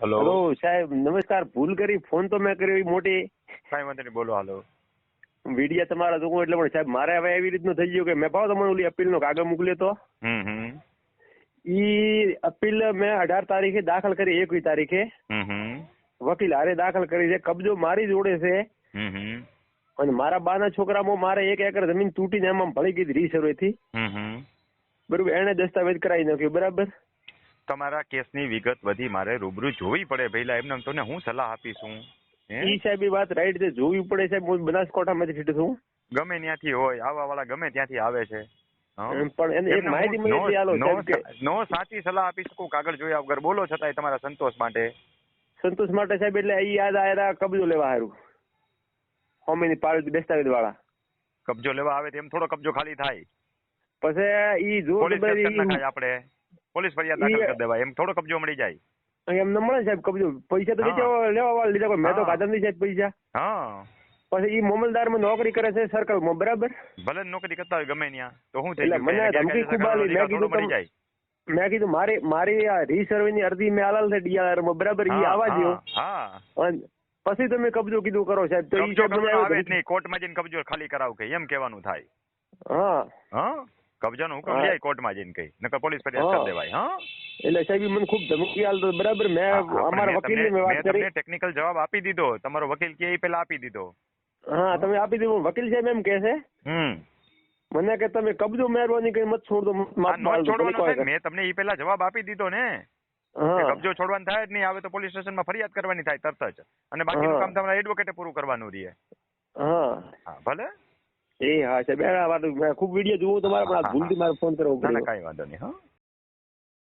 Hello hello સાહેબ નમસ્કાર. ભૂલ કરી ફોન તો મેં કર્યો એ મોટી કઈ વાંધો નહીં, બોલો. હાલો. વિડીયા તમારા જોઉં એટલે પણ સાહેબ મારે હવે એવી રીતનું થઈ ગયું કે મેં પાવ તમને ઓલી અપીલ નો કાગળ મોકલ્યો તો હમ ઈ અપીલ મેં 18 તારીખે દાખલ કરી, 21 તારીખે હમ વકીલ હારે દાખલ કરી છે. કબજો મારી જોડે છે હમ અને મારા બાના છોકરામાં મારે 1 એકર જમીન તૂટીને એમાં ભળી ગઈ રીસર્વે થી. હમ બરોબર, એને દસ્તાવેજ કરાવી નાખ્યો. બરાબર, તમારા કેસની વિગત બધી મારે રૂબરૂ જોવી પડે પહેલા, એમને તમને હું સલાહ આપીશું. ઈ સાહેબ ઈ વાત રાઈટ છે, જોવી પડે સાહેબ. હું બનાસકાંઠામાંથી સીધો છું. ગમે ત્યાંથી હોય, આવવા વાળા ગમે ત્યાંથી આવે છે. પણ એને એક માહિતી મળી હતી આલો સાહેબ કે નો સાચી સલાહ આપી શકું કાગળ જોયા વગર, બોલો છતાંય તમારા સંતોષ માટે. સંતોષ માટે સાહેબ, એટલે ઈ યાદ આયા કબજો લેવા હારું હોમીની પાળ દસ્તાવેજ વાળા કબજો લેવા આવે તો એમ થોડો કબજો ખાલી થાય. પછી ઈ જો પોલીસ કેસ કરી નખાય, આપણે પોલીસ ફરિયાદ દાખલ કરી દેવાય, એમ થોડો કબજો મળી જાય. એમને મળે સાહેબ કબજો. પૈસા તો લેવા વાળા લીધા, મેં તો ખાધા નહીં સાહેબ પૈસા. હા, પછી ઈ મોમલદારમાં નોકરી કરે છે સર્કલમાં. બરાબર, ભલે નોકરી કરતા હોય ગમે ત્યાં, તો શું થઈ એટલે ગયું? મને ધમકી ખૂબ આલી. મેં કીધું મારી આ રીસર્વે ની અરજી મેં આલાલ છે DRR માં. બરાબર, ઈ આવા દો. હા, પછી તમે કબજો કીધું કરો સાહેબ. તો ઈ કબજો આવે જ નહીં, કોર્ટમાં જઈને કબજો ખાલી કરાવ કે એમ કહેવાનું થાય. હા, કબજાનો હુકમ લે કોર્ટમાં જઈને કઈ, નકર પોલીસ ફરિયાદ કરી દેવાય. હા, એટલે સાહેબ ઈ મને ખૂબ ધમકી આલતો. બરાબર, મેં અમારા વકીલને મેં વાત કરી. ટેકનિકલ જવાબ આપી દીધો, તમારો વકીલ કે એ પહેલા આપી દીધો. હા, તમે આપી દીધું. વકીલ સાહેબ એમ કે છે મને કે તમે કબજો મહેરબાની કરી મત છોડ દો. મેં તમને એ પહેલા જવાબ આપી દીધો ને. કબજો છોડવાનું થાય જ નહીં, આવે તો પોલીસ સ્ટેશનમાં ફરિયાદ કરવાની થાય તરત જ, અને બાકીનું કામ તમારા એડવોકેટે પૂરું કરવાનું રહે. હા, ભલે. એ હા સાહેબ, ખૂબ વિડીયો જોવું તમારે, પણ ભૂલથી મારે ફોન કરવો. ના, કાંઈ વાંધો નહીં. હા.